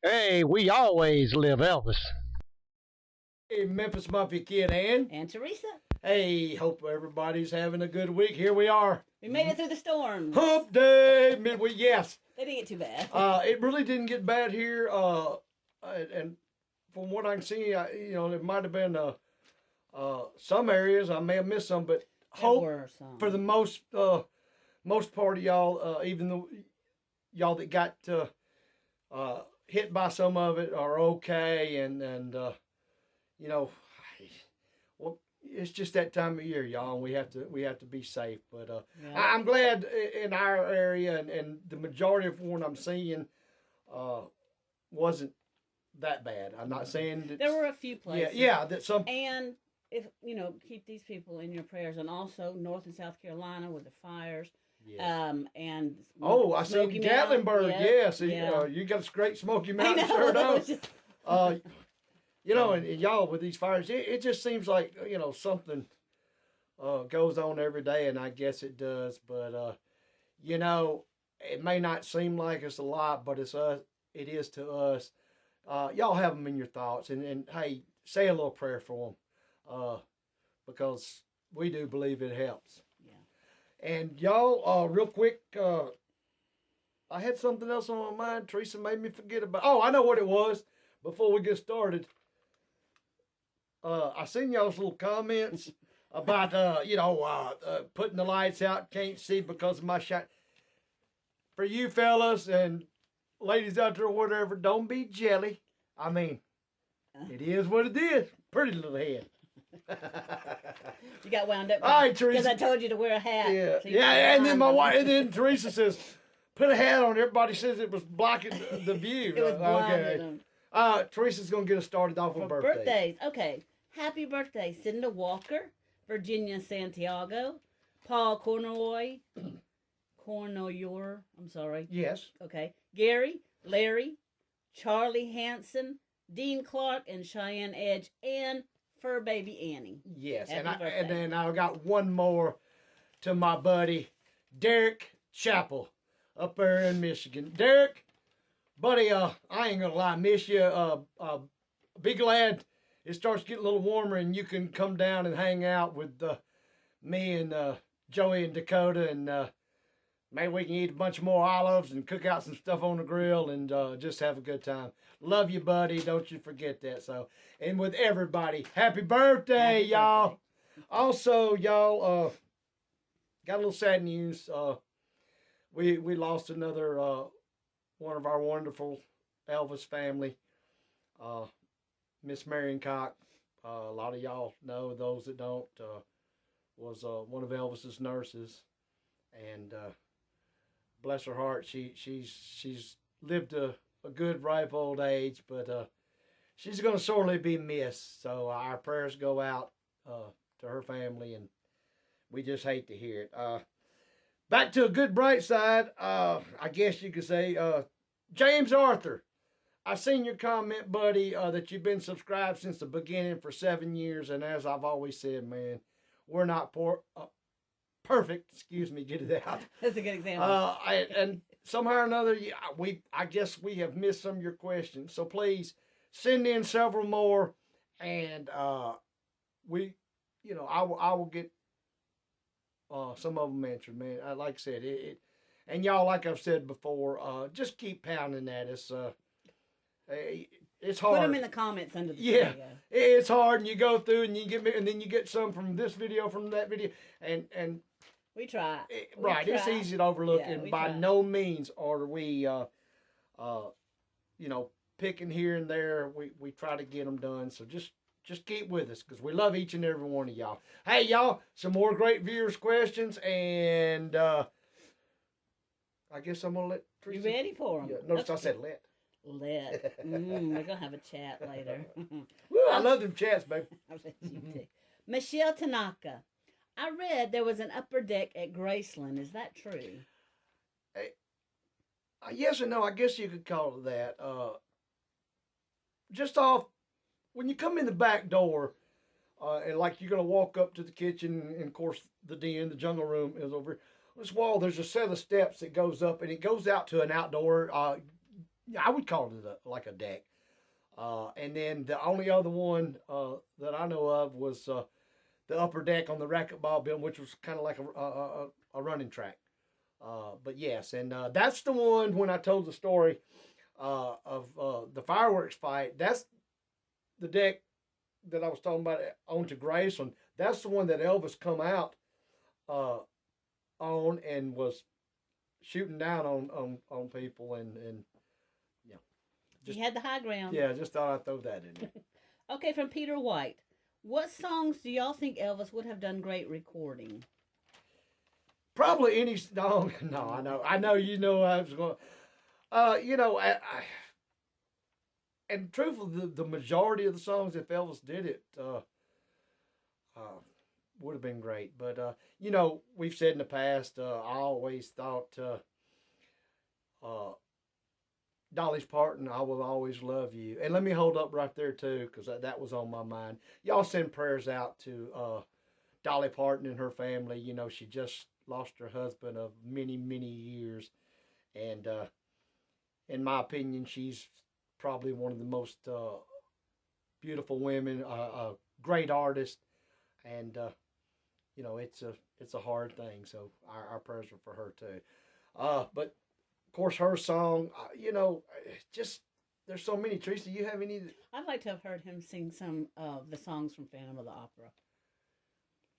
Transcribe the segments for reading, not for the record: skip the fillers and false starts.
Hey, we always live Elvis. Hey, Memphis Mafia kid, and And Teresa. hey, hope everybody's having a good week. Here we are. We made it through the storm. Hump day, midweek. Yes, They didn't get too bad. it really didn't get bad here. And from what I can see, it might have been some areas I may have missed some, but There hope were some. for the most part of y'all, even though y'all that got hit by some of it are okay, and you know, well, it's just that time of year, y'all, and we have to be safe. But Yeah. I'm glad in our area, and the majority of what I'm seeing wasn't that bad. I'm not saying that There were a few places. yeah, that some And if keep these people in your prayers, and also North and South Carolina with the fires. yeah. And Oh, I see Smoky Mountain. Gatlinburg. Yeah. Yes, Yeah. you got a great Smoky I Mountain know. shirt It on. was just Uh, and y'all with these fires, it just seems like something goes on every day, and I guess it does. But it may not seem like it's a lot, but it's us. It is to us. Y'all have them in your thoughts, and hey, say a little prayer for them, because we do believe it helps. yeah. And y'all, real quick, I had something else on my mind. Teresa made me forget about. Oh, I know what it was. Before we get started, I seen y'all's little comments about putting the lights out. Can't see because of my shot. For you fellas and ladies out there, or whatever, don't be jelly. I mean, it is what it is. Pretty little head. You got wound up. All right, Because Teresa. I told you to wear a hat. Yeah, so you yeah, could and then my blind wife, them. and then Teresa says, "Put a hat on." Everybody says it was blocking the view. It was blinded Okay. them. Teresa's gonna get us started off For with birthdays. Okay. Happy birthday, Cinda Walker, Virginia Santiago, Paul Cornoyer, I'm sorry. Yes. Okay. Gary, Larry, Charlie Hanson, Dean Clark, and Cheyenne Edge, and Fur Baby Annie. Yes, Happy and birthday. then I got one more to my buddy Derek Chappell up there in Michigan. Derek, buddy, I ain't gonna lie, miss you. Be glad it starts getting a little warmer and you can come down and hang out with me and Joey and Dakota, and maybe we can eat a bunch more olives and cook out some stuff on the grill and just have a good time. Love you, buddy. Don't you forget that. So, and with everybody, happy birthday, Happy y'all. birthday. Also, y'all, got a little sad news. We lost another one of our wonderful Elvis family, Miss Marion Cock. A lot of y'all know. Those that don't, was one of Elvis's nurses, and bless her heart, she's lived a good ripe old age, but she's going to sorely be missed. So our prayers go out to her family, and we just hate to hear it. Back to a good bright side, I guess you could say, James Arthur. I seen your comment, buddy, that you've been subscribed since the beginning for 7 years, and as I've always said, man, we're not perfect. Excuse me, get it out. That's a good example. And somehow or another, I guess we have missed some of your questions. So please send in several more, and I will get some of them answered, man. Like I said, and y'all, like I've said before, just keep pounding at us. It's hard. Put them in the comments under the Yeah, video. it's hard, and you go through, and and then you get some from this video, from that video, and We try. right, it's try. easy to overlook, Yeah, and we by try. no means are we, picking here and there. We try to get them done. So just keep with us, because we love each and every one of y'all. Hey, y'all, some more great viewers' questions, and I guess I'm gonna let. You Teresa. ready for them? Yeah, notice I said let. We're gonna have a chat later. Woo, I love them chats, baby. I bet you do. Michelle Tanaka. I read there was an upper deck at Graceland. Is that true? Yes and no. I guess you could call it that. Just off when you come in the back door, and like you're gonna walk up to the kitchen, and of course the den, the jungle room is over this wall. There's a set of steps that goes up, and it goes out to an outdoor. yeah, I would call it like a deck. And then the only other one that I know of was the upper deck on the racquetball building, which was kind of like a running track. But yes, and that's the one when I told the story of the fireworks fight. That's the deck that I was talking about on to Graceland. That's the one that Elvis come out on and was shooting down on people and yeah. Just, he had the high ground. Yeah, just thought I'd throw that in there. Okay, from Peter White. What songs do y'all think Elvis would have done great recording? Probably any song. No, I know you know I was going. And truthfully, the majority of the songs, if Elvis did it, would have been great. But we've said in the past, I always thought Dolly's Parton, "I Will Always Love You," and let me hold up right there too, because that was on my mind. Y'all send prayers out to Dolly Parton and her family. You know, she just lost her husband of many, many years, and in my opinion, she's probably one of the most beautiful women, a great artist, and it's a hard thing. So our prayers are for her too. But of course, her song, just there's so many. Teresa, you have any? I'd like to have heard him sing some of the songs from Phantom of the Opera.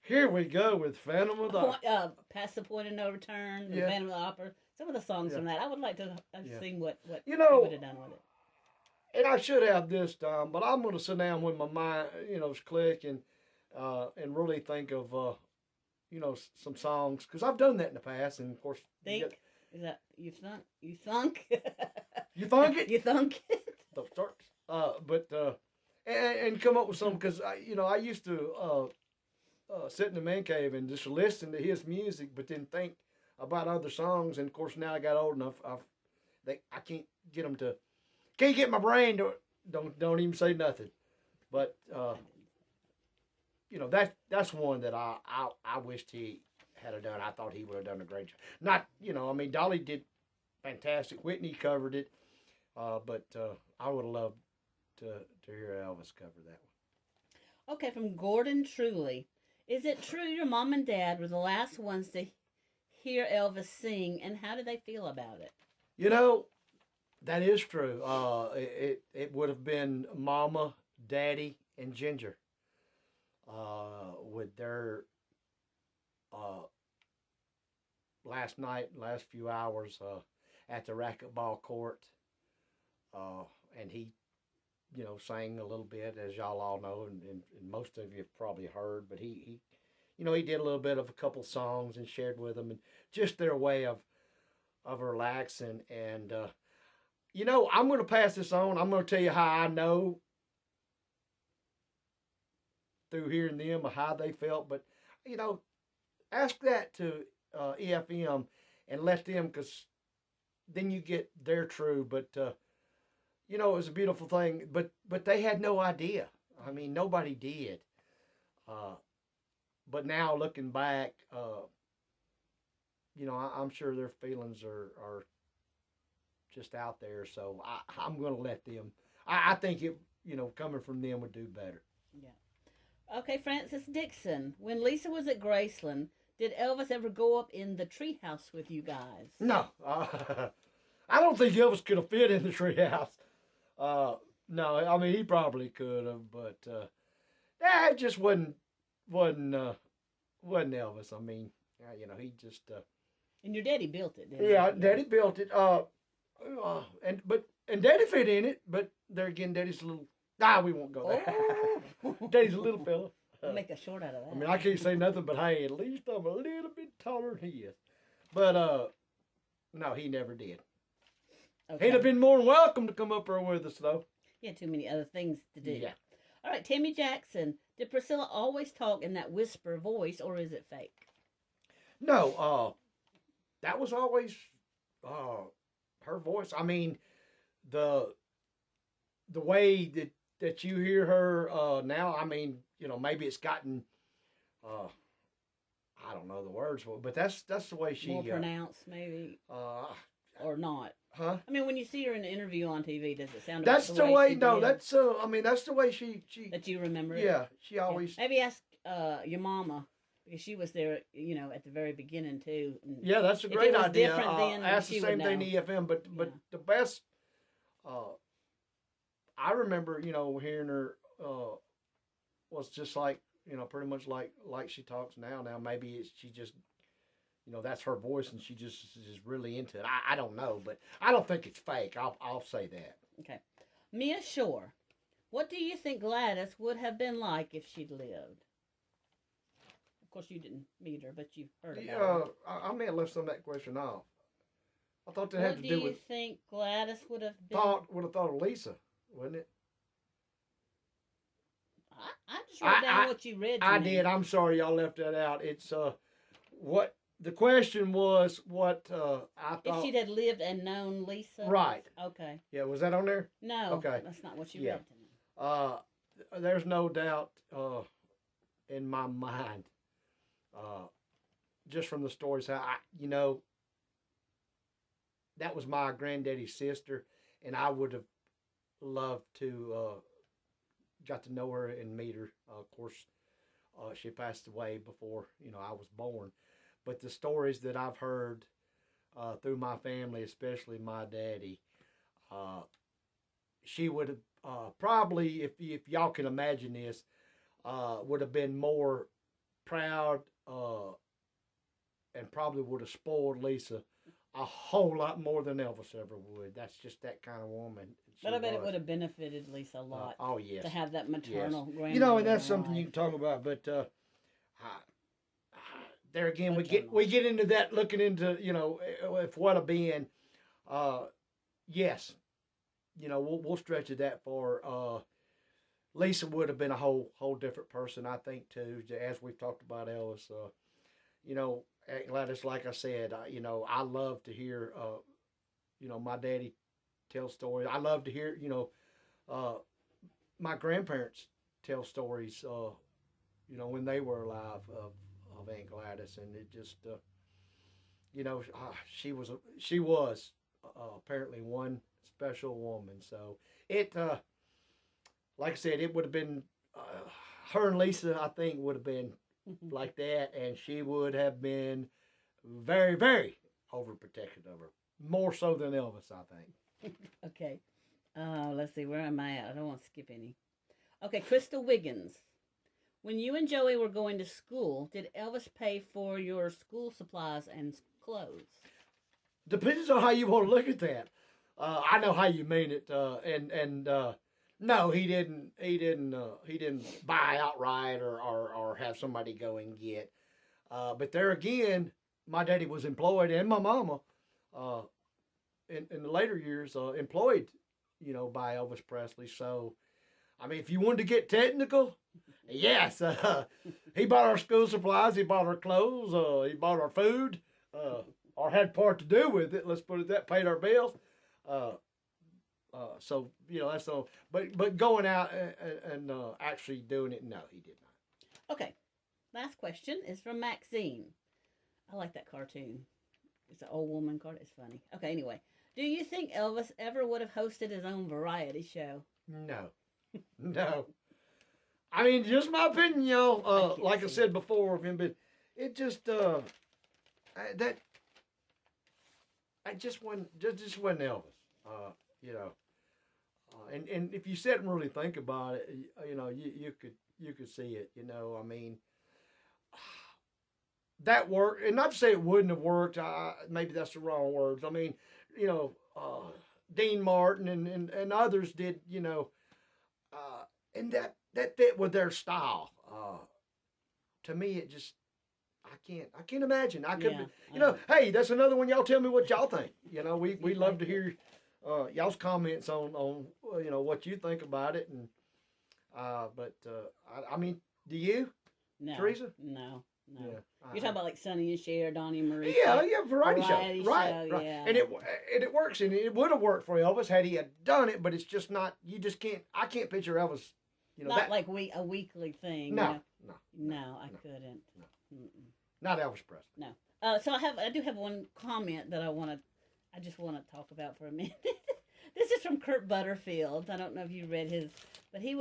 Here we go with Phantom of the Opera. Past the Point of No Return, the Yeah. Phantom of the Opera. Some of the songs from that. I would like to have seen what he would have done with it. And I should have this time, but I'm going to sit down when my mind, click and really think of, some songs, because I've done that in the past, and of course. Is that you thunk? You thunk? You thunk it? You thunk it? Don't start. And come up with some, because I used to sit in the man cave and just listen to his music, but then think about other songs. And of course, now I got old enough, I can't get them to. Can't get my brain to don't even say nothing, but that's one that I wished he had done. I thought he would have done a great job. Not Dolly did fantastic. Whitney covered it, but I would have loved to hear Elvis cover that one. Okay, from Gordon Truly, is it true your mom and dad were the last ones to hear Elvis sing, and how did they feel about it? That is true. It would have been Mama, Daddy, and Ginger. With their last few hours at the racquetball court, and he, sang a little bit, as y'all all know, and most of you have probably heard. But he did a little bit of a couple songs and shared with them, and just their way of relaxing and. I'm going to pass this on. I'm going to tell you how I know through hearing them how they felt. But, ask that to EFM and let them, because then you get their true. But, it was a beautiful thing. But they had no idea. I mean, nobody did. But now looking back, I'm sure their feelings are just out there, so I'm going to let them. I think it, coming from them would do better. Yeah. Okay, Francis Dixon. When Lisa was at Graceland, did Elvis ever go up in the treehouse with you guys? No, I don't think Elvis could have fit in the treehouse. No, I mean he probably could have, but it just wasn't Elvis. I mean, he just. And your daddy built it, didn't he? Daddy built it. And Daddy fit in it, but there again, Daddy's a little. We won't go there. Oh. Daddy's a little fella. We'll make a short out of that. I mean, I can't say nothing, but hey, at least I'm a little bit taller than he is. But no, he never did. Okay. He'd have been more than welcome to come up there with us, though. He had too many other things to do. Yeah. All right, Tammy Jackson. Did Priscilla always talk in that whisper voice, or is it fake? No, that was always her voice. I mean, the way that you hear her now, I mean, maybe it's gotten, I don't know the words for it, but that's the way she... More pronounced, maybe, or not. Huh? I mean, when you see her in an interview on TV, does it sound? That's about the way. she No, did? that's I mean, that's the way she. That you remember. It? Yeah, she always. Yeah. Maybe ask your mama because she was there, at the very beginning too. And Yeah, that's a if great it was idea. different then, ask the she same would thing know. to EFM, but the best. I remember, hearing her was just like, pretty much like she talks now. Now maybe she just, that's her voice and she just is really into it. I don't know, but I don't think it's fake. I'll say that. Okay, Mia Shore, what do you think Gladys would have been like if she'd lived? Of course, you didn't meet her, but you've heard about her. I may have left some of that question off. I thought that had to do What do you with. think Gladys would have been? Would have thought of Lisa, wouldn't it? I just wrote down what you read. To me. did. I'm sorry, y'all left that out. It's what the question was. What I thought. If she'd had lived and known Lisa. Right. Okay. Yeah, was that on there? No. Okay. That's not what you Yeah. read to me. There's no doubt in my mind, just from the stories, how that was my granddaddy's sister, and I would have loved to got to know her and meet her. Of course, she passed away before I was born, but the stories that I've heard through my family, especially my daddy, she would have probably, if y'all can imagine this, would have been more proud and probably would have spoiled Lisa a whole lot more than Elvis ever would. That's just that kind of woman. But I bet it would have benefited Lisa a lot. Oh yes, to have that maternal grandmother. You know, and that's something you can talk about. But there again, we get into that, looking into if what a being. Yes, we'll stretch it that far. Lisa would have been a whole different person, I think, too. As we've talked about Elvis, Gladys, like I said, I love to hear, my daddy tell stories. I love to hear, my grandparents tell stories, when they were alive of Aunt Gladys, and it just, she was apparently one special woman. So it, like I said, it would have been her and Lisa. I think would have been like that, and she would have been very, very overprotective of her, more so than Elvis, I think. Okay, let's see, where am I at? I don't want to skip any. Okay, Crystal Wiggins. When you and Joey were going to school, did Elvis pay for your school supplies and clothes? Depends on how you want to look at that. I know how you mean it, and no, he didn't. He didn't buy outright or have somebody go and get. But there again, my daddy was employed, and my mama, in the later years, employed, by Elvis Presley. So, I mean, if you wanted to get technical, yes, he bought our school supplies, he bought our clothes, he bought our food, or had part to do with it. Let's put it that, paid our bills. So that's all. But going out and actually doing it, no, he did not. Okay, last question is from Maxine. I like that cartoon. It's an old woman cartoon. It's funny. Okay, anyway, do you think Elvis ever would have hosted his own variety show? No, no. I mean, just my opinion, y'all. Like I said before of him, but it just that I just wasn't Elvis. And if you sit and really think about it, you could see it. I mean, that worked, and not to say it wouldn't have worked. Maybe that's the wrong words. I mean, Dean Martin and others did. And that fit with their style. To me, it just I can't imagine. I could, hey, that's another one. Y'all tell me what y'all think. We love to hear y'all's comments on what you think about it, and I mean, do you, Teresa? No. Yeah, You're talking about like Sonny and Cher, Donnie Marie. Yeah, variety show, right? Yeah. And it works, and it would have worked for Elvis had he had done it, but it's just not. You just can't. I can't picture Elvis. Not like a weekly thing. No, I couldn't. No. Not Elvis Presley. No. So I do have one comment that I just want to talk about for a minute. This is from Kurt Butterfield. I don't know if you read his, but he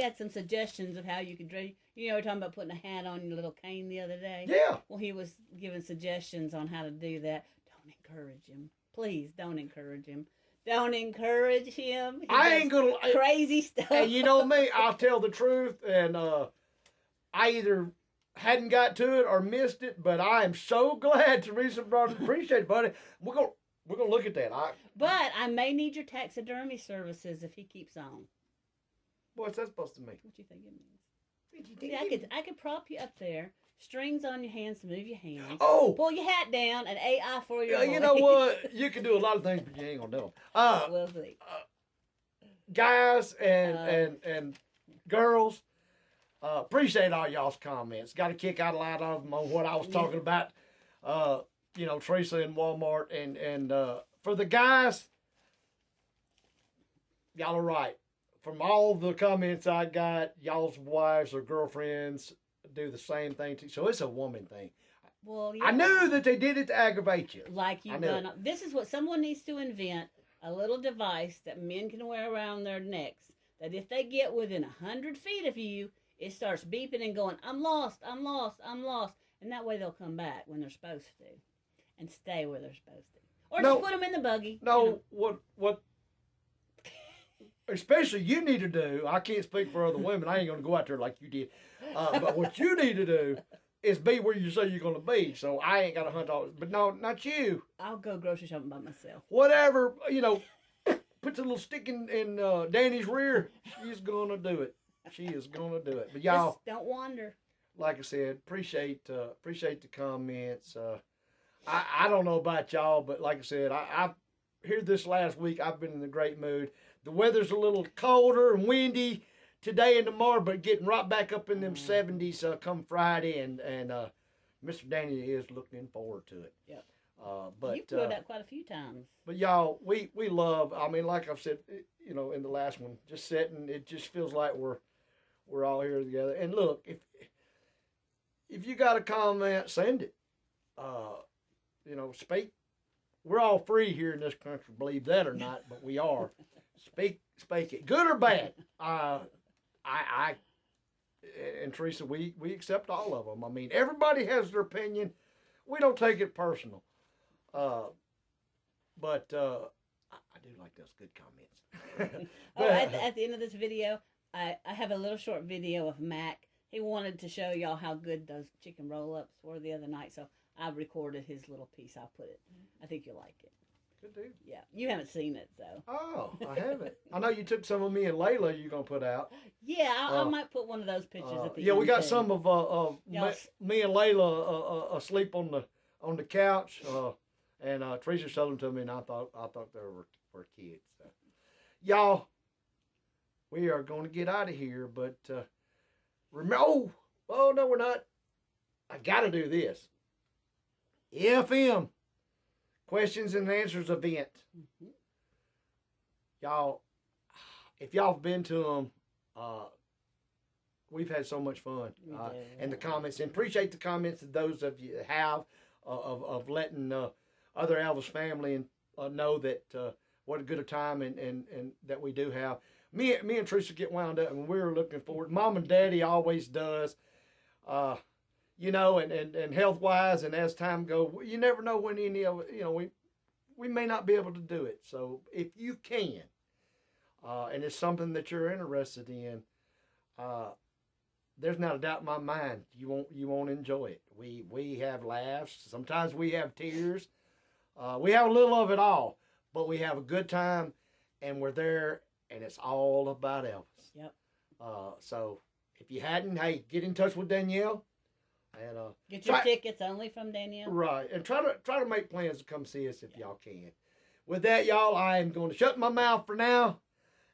had some suggestions of how you could dress. You know, we were talking about putting a hat on your little cane the other day. Yeah. Well, he was giving suggestions on how to do that. Don't encourage him. Please don't encourage him. Don't encourage him. I ain't gonna crazy stuff. And you know me, I'll tell the truth, and I either hadn't got to it or missed it, but I am so glad Teresa brought it. Appreciate it, buddy. We're gonna look at that. But I may need your taxidermy services if he keeps on. What's that supposed to mean? What do you think it means? See, I could prop you up there, strings on your hands to move your hands. Oh, pull your hat down, and AI for your voice. You know what? You can do a lot of things, but you ain't gonna do them. We'll see. Guys and girls, appreciate all y'all's comments. Got a kick out of them on what I was talking about. You know, Teresa in Walmart, and for the guys, y'all are right. From all the comments I got, y'all's wives or girlfriends do the same thing too. So it's a woman thing. Well, yeah. I knew that they did it to aggravate you. Like you've done. This is what someone needs to invent: a little device that men can wear around their necks. That if they get within 100 feet of you, it starts beeping and going, "I'm lost, I'm lost, I'm lost," and that way they'll come back when they're supposed to, and stay where they're supposed to, or just put them in the buggy. No, you know? what? Especially you need to do. I can't speak for other women. I ain't gonna go out there like you did. But what you need to do is be where you say you're gonna be. So I ain't got $100. But no, not you. I'll go grocery shopping by myself. Whatever, you know, puts a little stick in Danny's rear. She's gonna do it. She is gonna do it. But y'all, just don't wander. Like I said, appreciate the comments. I don't know about y'all, but like I said, I here this last week I've been in a great mood. The weather's a little colder and windy today and tomorrow, but getting right back up in them 70s come Friday, and Mr. Danny is looking forward to it. Yep. But you've rode out quite a few times. But y'all, we love. I mean, like I've said, you know, in the last one, just sitting, it just feels like we're all here together. And look, if you got a comment, send it. You know, speak. We're all free here in this country, believe that or not, but we are. Speak it, good or bad. I and Teresa, we accept all of them. I mean, everybody has their opinion. We don't take it personal. But I do like those good comments. At the end of this video, I have a little short video of Mac. He wanted to show y'all how good those chicken roll-ups were the other night, so I recorded his little piece. I'll put it. I think you'll like it. Good dude. Yeah, you haven't seen it, so. Oh, I haven't. I know you took some of me and Layla you're going to put out. Yeah, I might put one of those pictures at the end. Yeah, we got some of me and Layla asleep on the couch, and Teresa showed them to me, and I thought they were kids. So. Y'all, we are going to get out of here, but remember, oh, no, we're not. I got to do this. FM. Questions and answers event. Mm-hmm. Y'all, if y'all have been to them, we've had so much fun. And the comments, and appreciate the comments of those of you that have of letting other Elvis family and know that what a good a time and that we do have. Me and Teresa get wound up, and we're looking forward. Mom and Daddy always does. You know, and health-wise, and as time goes, you never know when any of it, you know, we may not be able to do it. So if you can, and it's something that you're interested in, there's not a doubt in my mind you won't enjoy it. We have laughs. Sometimes we have tears. We have a little of it all, but we have a good time, and we're there, and it's all about Elvis. Yep. So if you hadn't, hey, get in touch with Danielle. And get your tickets only from Danielle. Right, and try to make plans to come see us if y'all can. With that, y'all, I am going to shut my mouth for now,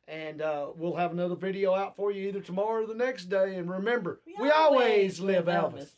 and we'll have another video out for you either tomorrow or the next day. And remember, we always live Elvis.